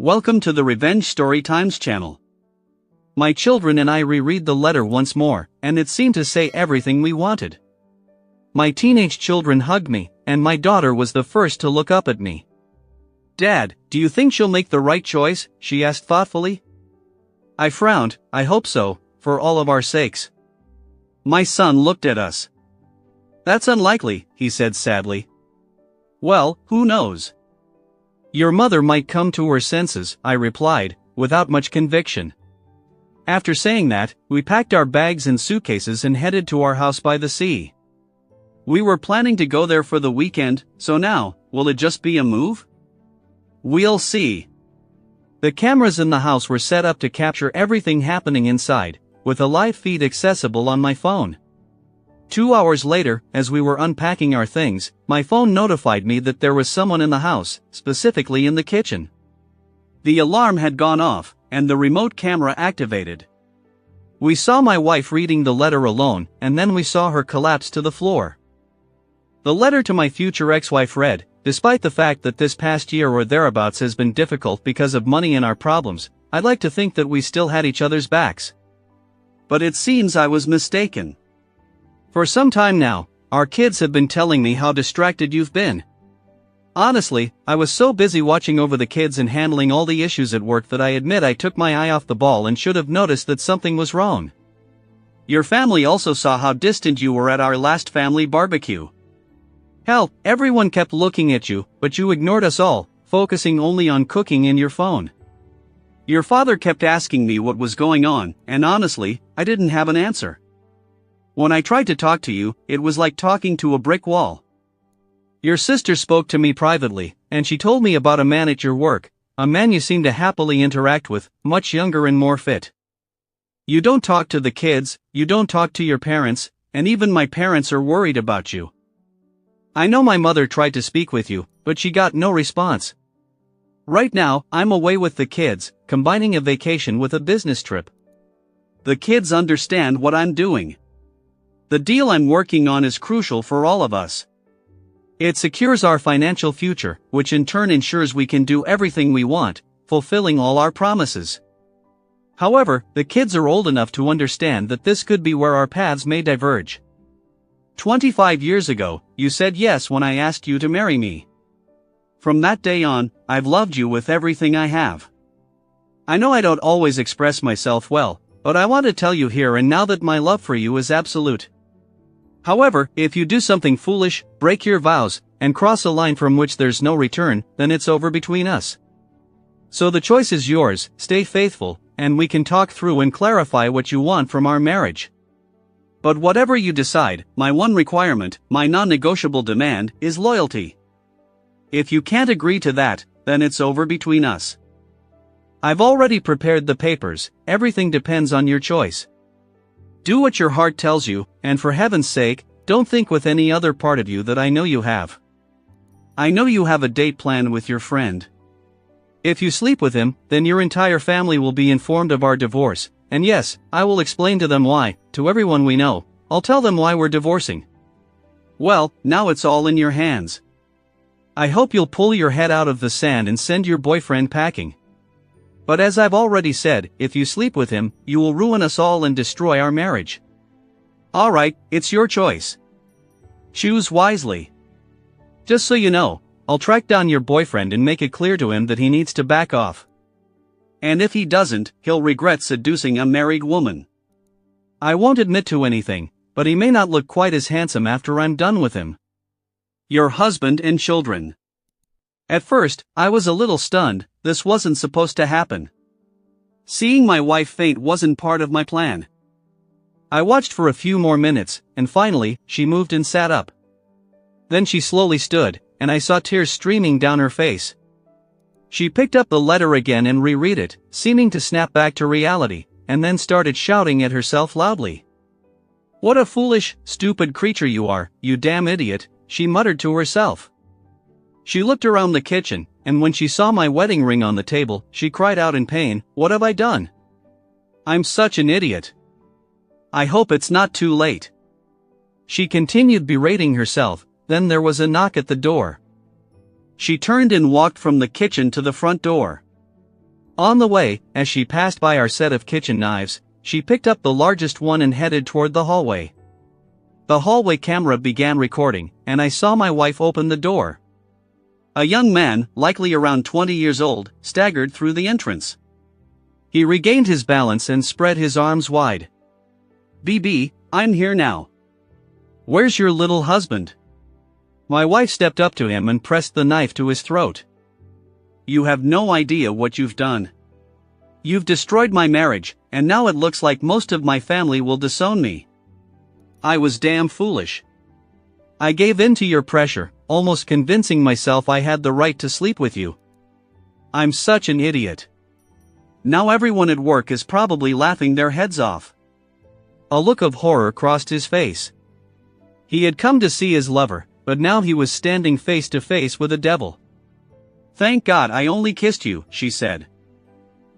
Welcome to the Revenge Story Times channel. My children and I reread the letter once more, and it seemed to say everything we wanted. My teenage children hugged me, and my daughter was the first to look up at me. "Dad, do you think she'll make the right choice?" she asked thoughtfully. I frowned. "I hope so, for all of our sakes." My son looked at us. "That's unlikely," he said sadly. "Well, who knows? Your mother might come to her senses," I replied, without much conviction. After saying that, we packed our bags and suitcases and headed to our house by the sea. We were planning to go there for the weekend, so now, will it just be a move? We'll see. The cameras in the house were set up to capture everything happening inside, with a live feed accessible on my phone. 2 hours later, as we were unpacking our things, my phone notified me that there was someone in the house, specifically in the kitchen. The alarm had gone off, and the remote camera activated. We saw my wife reading the letter alone, and then we saw her collapse to the floor. The letter to my future ex-wife read, "Despite the fact that this past year or thereabouts has been difficult because of money and our problems, I'd like to think that we still had each other's backs. But it seems I was mistaken. For some time now, our kids have been telling me how distracted you've been. Honestly, I was so busy watching over the kids and handling all the issues at work that I admit I took my eye off the ball and should have noticed that something was wrong. Your family also saw how distant you were at our last family barbecue. Hell, everyone kept looking at you, but you ignored us all, focusing only on cooking and your phone. Your father kept asking me what was going on, and honestly, I didn't have an answer. When I tried to talk to you, it was like talking to a brick wall. Your sister spoke to me privately, and she told me about a man at your work, a man you seem to happily interact with, much younger and more fit. You don't talk to the kids, you don't talk to your parents, and even my parents are worried about you. I know my mother tried to speak with you, but she got no response. Right now, I'm away with the kids, combining a vacation with a business trip. The kids understand what I'm doing. The deal I'm working on is crucial for all of us. It secures our financial future, which in turn ensures we can do everything we want, fulfilling all our promises. However, the kids are old enough to understand that this could be where our paths may diverge. 25 years ago, you said yes when I asked you to marry me. From that day on, I've loved you with everything I have. I know I don't always express myself well, but I want to tell you here and now that my love for you is absolute. However, if you do something foolish, break your vows, and cross a line from which there's no return, then it's over between us. So the choice is yours, stay faithful, and we can talk through and clarify what you want from our marriage. But whatever you decide, my one requirement, my non-negotiable demand, is loyalty. If you can't agree to that, then it's over between us. I've already prepared the papers, everything depends on your choice. Do what your heart tells you, and for heaven's sake, don't think with any other part of you that I know you have. I know you have a date planned with your friend. If you sleep with him, then your entire family will be informed of our divorce, and yes, I will explain to them why, to everyone we know, I'll tell them why we're divorcing. Well, now it's all in your hands. I hope you'll pull your head out of the sand and send your boyfriend packing. But as I've already said, if you sleep with him, you will ruin us all and destroy our marriage. Alright, it's your choice. Choose wisely. Just so you know, I'll track down your boyfriend and make it clear to him that he needs to back off. And if he doesn't, he'll regret seducing a married woman. I won't admit to anything, but he may not look quite as handsome after I'm done with him. Your husband and children. At first, I was a little stunned. This wasn't supposed to happen. Seeing my wife faint wasn't part of my plan. I watched for a few more minutes, and finally, she moved and sat up. Then she slowly stood, and I saw tears streaming down her face. She picked up the letter again and reread it, seeming to snap back to reality, and then started shouting at herself loudly. "What a foolish, stupid creature you are, you damn idiot," she muttered to herself. She looked around the kitchen, and when she saw my wedding ring on the table, she cried out in pain, "What have I done? I'm such an idiot. I hope it's not too late." She continued berating herself, then there was a knock at the door. She turned and walked from the kitchen to the front door. On the way, as she passed by our set of kitchen knives, she picked up the largest one and headed toward the hallway. The hallway camera began recording, and I saw my wife open the door. A young man, likely around 20 years old, staggered through the entrance. He regained his balance and spread his arms wide. "Bibi, I'm here now. Where's your little husband?" My wife stepped up to him and pressed the knife to his throat. "You have no idea what you've done. You've destroyed my marriage, and now it looks like most of my family will disown me. I was damn foolish. I gave in to your pressure, almost convincing myself I had the right to sleep with you. I'm such an idiot. Now everyone at work is probably laughing their heads off." A look of horror crossed his face. He had come to see his lover, but now he was standing face to face with a devil. "Thank God I only kissed you," she said.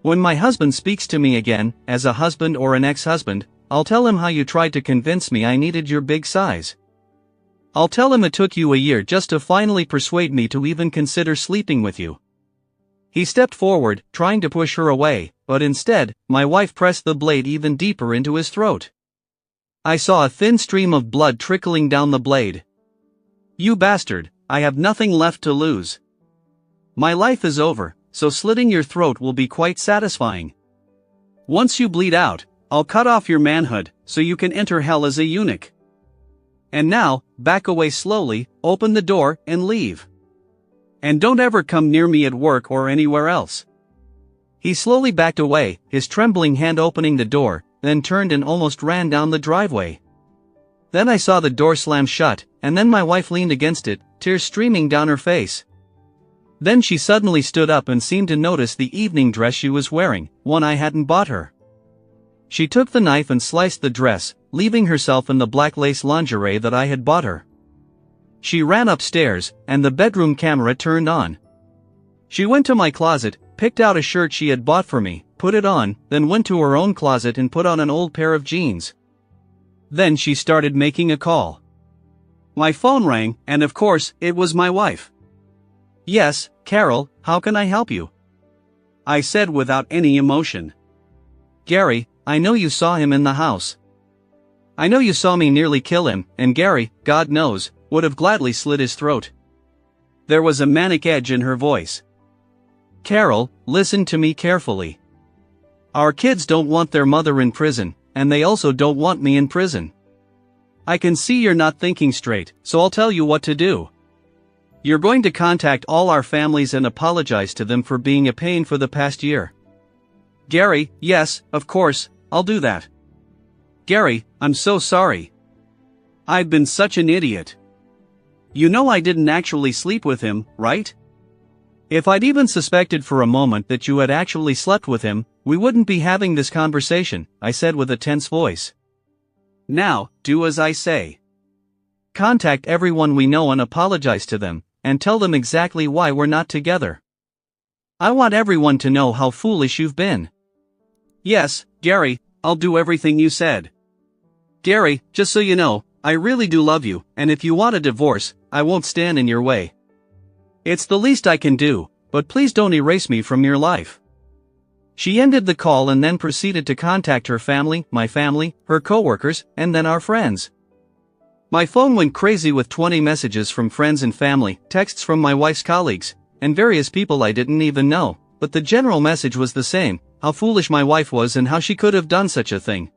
"When my husband speaks to me again, as a husband or an ex-husband, I'll tell him how you tried to convince me I needed your big size. I'll tell him it took you a year just to finally persuade me to even consider sleeping with you." He stepped forward, trying to push her away, but instead, my wife pressed the blade even deeper into his throat. I saw a thin stream of blood trickling down the blade. "You bastard, I have nothing left to lose. My life is over, so slitting your throat will be quite satisfying. Once you bleed out, I'll cut off your manhood, so you can enter hell as a eunuch. And now, back away slowly, open the door, and leave. And don't ever come near me at work or anywhere else." He slowly backed away, his trembling hand opening the door, then turned and almost ran down the driveway. Then I saw the door slam shut, and then my wife leaned against it, tears streaming down her face. Then she suddenly stood up and seemed to notice the evening dress she was wearing, one I hadn't bought her. She took the knife and sliced the dress, leaving herself in the black lace lingerie that I had bought her. She ran upstairs, and the bedroom camera turned on. She went to my closet, picked out a shirt she had bought for me, put it on, then went to her own closet and put on an old pair of jeans. Then she started making a call. My phone rang, and of course, it was my wife. "Yes, Carol, how can I help you?" I said without any emotion. "Gary, I know you saw him in the house. I know you saw me nearly kill him, and Gary, God knows, would have gladly slit his throat." There was a manic edge in her voice. "Carol, listen to me carefully. Our kids don't want their mother in prison, and they also don't want me in prison. I can see you're not thinking straight, so I'll tell you what to do. You're going to contact all our families and apologize to them for being a pain for the past year." "Gary, yes, of course, I'll do that. Gary, I'm so sorry. I've been such an idiot. You know I didn't actually sleep with him, right? If I'd even suspected for a moment that you had actually slept with him, we wouldn't be having this conversation," I said with a tense voice. "Now, do as I say. Contact everyone we know and apologize to them, and tell them exactly why we're not together. I want everyone to know how foolish you've been." "Yes, Gary, I'll do everything you said. Gary, just so you know, I really do love you, and if you want a divorce, I won't stand in your way. It's the least I can do, but please don't erase me from your life." She ended the call and then proceeded to contact her family, my family, her coworkers, and then our friends. My phone went crazy with 20 messages from friends and family, texts from my wife's colleagues, and various people I didn't even know, but the general message was the same: how foolish my wife was and how she could have done such a thing.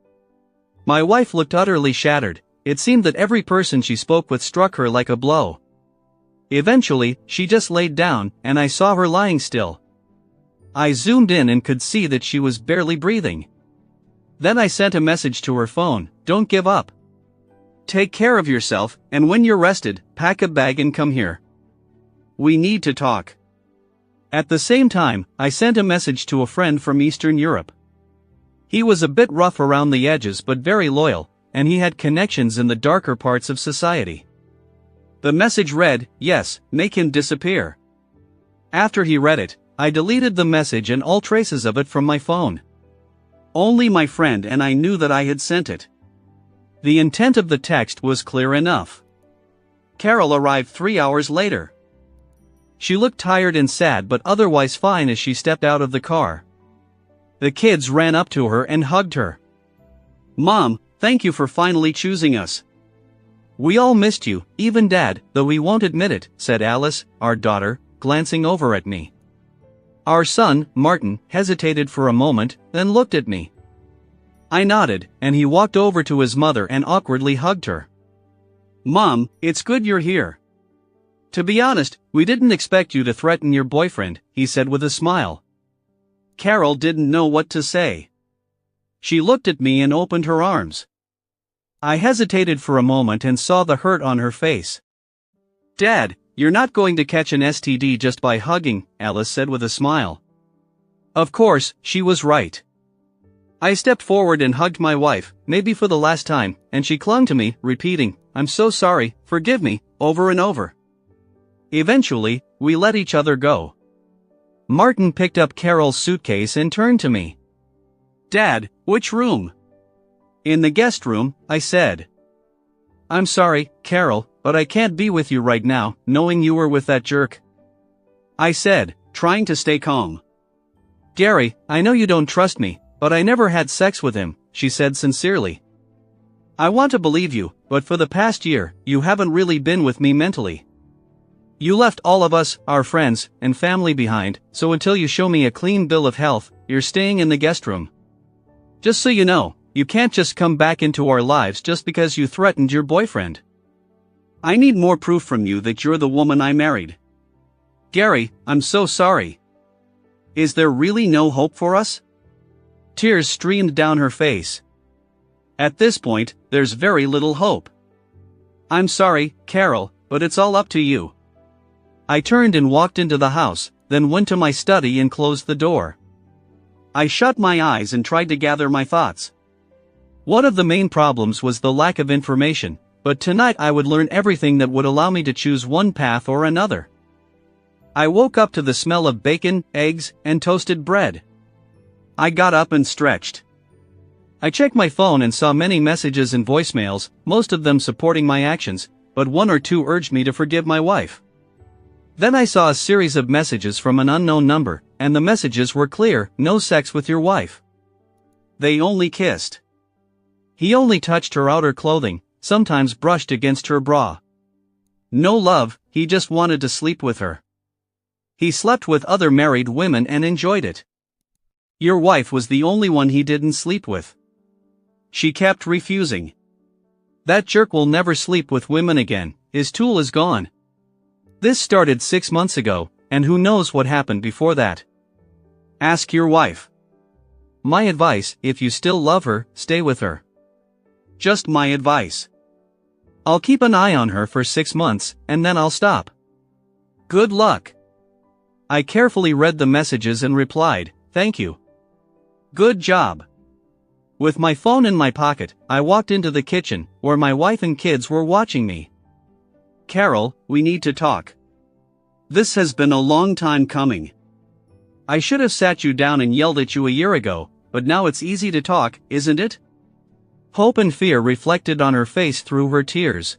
My wife looked utterly shattered. It seemed that every person she spoke with struck her like a blow. Eventually, she just laid down, and I saw her lying still. I zoomed in and could see that she was barely breathing. Then I sent a message to her phone: "Don't give up. Take care of yourself, and when you're rested, pack a bag and come here. We need to talk." At the same time, I sent a message to a friend from Eastern Europe. He was a bit rough around the edges but very loyal, and he had connections in the darker parts of society. The message read, "Yes, make him disappear." After he read it, I deleted the message and all traces of it from my phone. Only my friend and I knew that I had sent it. The intent of the text was clear enough. Carol arrived 3 hours later. She looked tired and sad but otherwise fine as she stepped out of the car. The kids ran up to her and hugged her. "Mom, thank you for finally choosing us. We all missed you, even Dad, though he won't admit it," said Alice, our daughter, glancing over at me. Our son, Martin, hesitated for a moment, then looked at me. I nodded, and he walked over to his mother and awkwardly hugged her. "Mom, it's good you're here. To be honest, we didn't expect you to threaten your boyfriend," he said with a smile. Carol didn't know what to say. She looked at me and opened her arms. I hesitated for a moment and saw the hurt on her face. "Dad, you're not going to catch an STD just by hugging," Alice said with a smile. Of course, she was right. I stepped forward and hugged my wife, maybe for the last time, and she clung to me, repeating, "I'm so sorry, forgive me," over and over. Eventually, we let each other go. Martin picked up Carol's suitcase and turned to me. "Dad, which room?" "In the guest room," I said. "I'm sorry, Carol, but I can't be with you right now, knowing you were with that jerk," I said, trying to stay calm. "Gary, I know you don't trust me, but I never had sex with him," she said sincerely. "I want to believe you, but for the past year, you haven't really been with me mentally. You left all of us, our friends, and family behind, so until you show me a clean bill of health, you're staying in the guest room. Just so you know, you can't just come back into our lives just because you threatened your boyfriend. I need more proof from you that you're the woman I married. Gary, I'm so sorry. Is there really no hope for us?" Tears streamed down her face. "At this point, there's very little hope. I'm sorry, Carol, but it's all up to you." I turned and walked into the house, then went to my study and closed the door. I shut my eyes and tried to gather my thoughts. One of the main problems was the lack of information, but tonight I would learn everything that would allow me to choose one path or another. I woke up to the smell of bacon, eggs, and toasted bread. I got up and stretched. I checked my phone and saw many messages and voicemails, most of them supporting my actions, but one or two urged me to forgive my wife. Then I saw a series of messages from an unknown number, and the messages were clear: "No sex with your wife. They only kissed. He only touched her outer clothing, sometimes brushed against her bra. No love, he just wanted to sleep with her. He slept with other married women and enjoyed it. Your wife was the only one he didn't sleep with. She kept refusing. That jerk will never sleep with women again, his tool is gone." This started 6 months ago, and who knows what happened before that. Ask your wife. My advice: if you still love her, stay with her. Just my advice. I'll keep an eye on her for 6 months, and then I'll stop. Good luck. I carefully read the messages and replied, "Thank you. Good job." With my phone in my pocket, I walked into the kitchen, where my wife and kids were watching me. "Carol, we need to talk. This has been a long time coming. I should have sat you down and yelled at you a year ago, but now it's easy to talk, isn't it?" Hope and fear reflected on her face through her tears.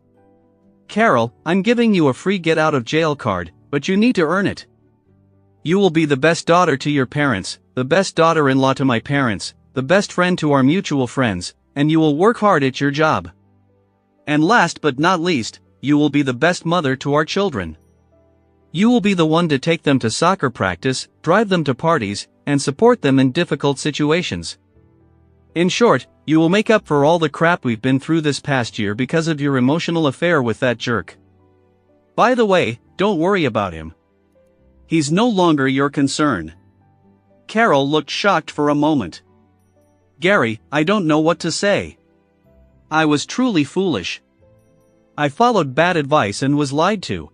"Carol, I'm giving you a free get-out-of-jail card, but you need to earn it. You will be the best daughter to your parents, the best daughter-in-law to my parents, the best friend to our mutual friends, and you will work hard at your job. And last but not least, you will be the best mother to our children. You will be the one to take them to soccer practice, drive them to parties, and support them in difficult situations. In short, you will make up for all the crap we've been through this past year because of your emotional affair with that jerk. By the way, don't worry about him. He's no longer your concern." Carol looked shocked for a moment. "Gary, I don't know what to say. I was truly foolish. I followed bad advice and was lied to.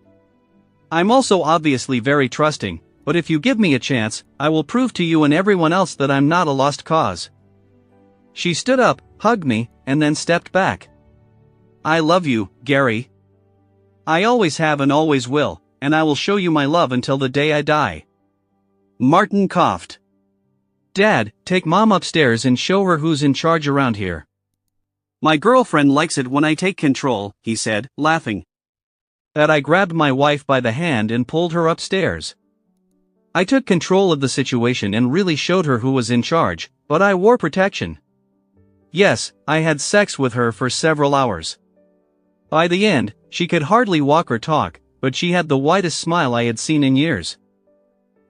I'm also obviously very trusting, but if you give me a chance, I will prove to you and everyone else that I'm not a lost cause." She stood up, hugged me, and then stepped back. "I love you, Gary. I always have and always will, and I will show you my love until the day I die." Martin coughed. "Dad, take Mom upstairs and show her who's in charge around here." "My girlfriend likes it when I take control," he said, laughing. That I grabbed my wife by the hand and pulled her upstairs. I took control of the situation and really showed her who was in charge, but I wore protection. Yes, I had sex with her for several hours. By the end, she could hardly walk or talk, but she had the widest smile I had seen in years.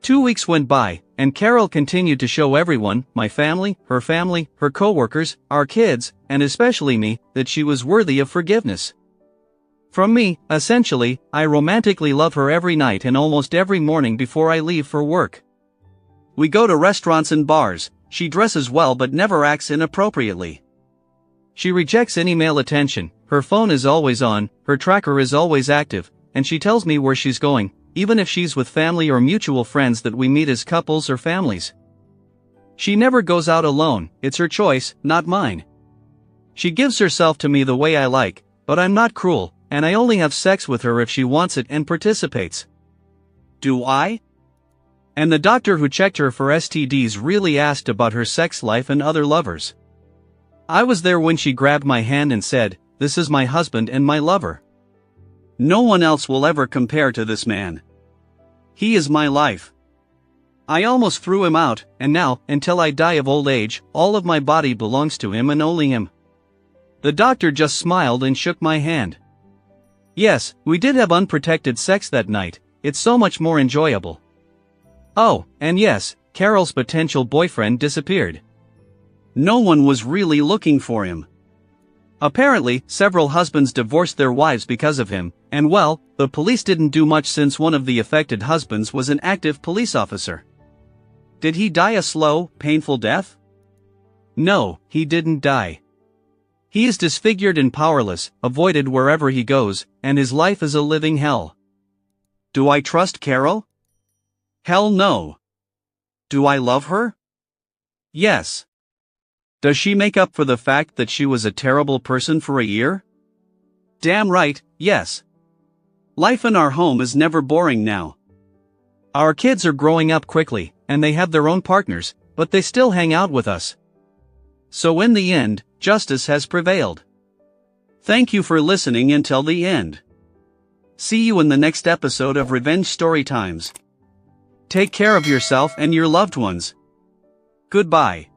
2 weeks went by, and Carol continued to show everyone, my family, her coworkers, our kids, and especially me, that she was worthy of forgiveness. From me, essentially, I romantically love her every night and almost every morning before I leave for work. We go to restaurants and bars. She dresses well but never acts inappropriately. She rejects any male attention, her phone is always on, her tracker is always active, and she tells me where she's going, even if she's with family or mutual friends that we meet as couples or families. She never goes out alone, it's her choice, not mine. She gives herself to me the way I like, but I'm not cruel, and I only have sex with her if she wants it and participates. Do I? And the doctor who checked her for STDs really asked about her sex life and other lovers. I was there when she grabbed my hand and said, "This is my husband and my lover. No one else will ever compare to this man. He is my life." I almost threw him out, and now, until I die of old age, all of my body belongs to him and only him. The doctor just smiled and shook my hand. Yes, we did have unprotected sex that night, it's so much more enjoyable. Oh, and yes, Carol's potential boyfriend disappeared. No one was really looking for him. Apparently, several husbands divorced their wives because of him, and well, the police didn't do much since one of the affected husbands was an active police officer. Did he die a slow, painful death? No, he didn't die. He is disfigured and powerless, avoided wherever he goes, and his life is a living hell. Do I trust Carol? Hell no. Do I love her? Yes. Does she make up for the fact that she was a terrible person for a year? Damn right, yes. Life in our home is never boring now. Our kids are growing up quickly, and they have their own partners, but they still hang out with us. So in the end, justice has prevailed. Thank you for listening until the end. See you in the next episode of Revenge Story Times. Take care of yourself and your loved ones. Goodbye.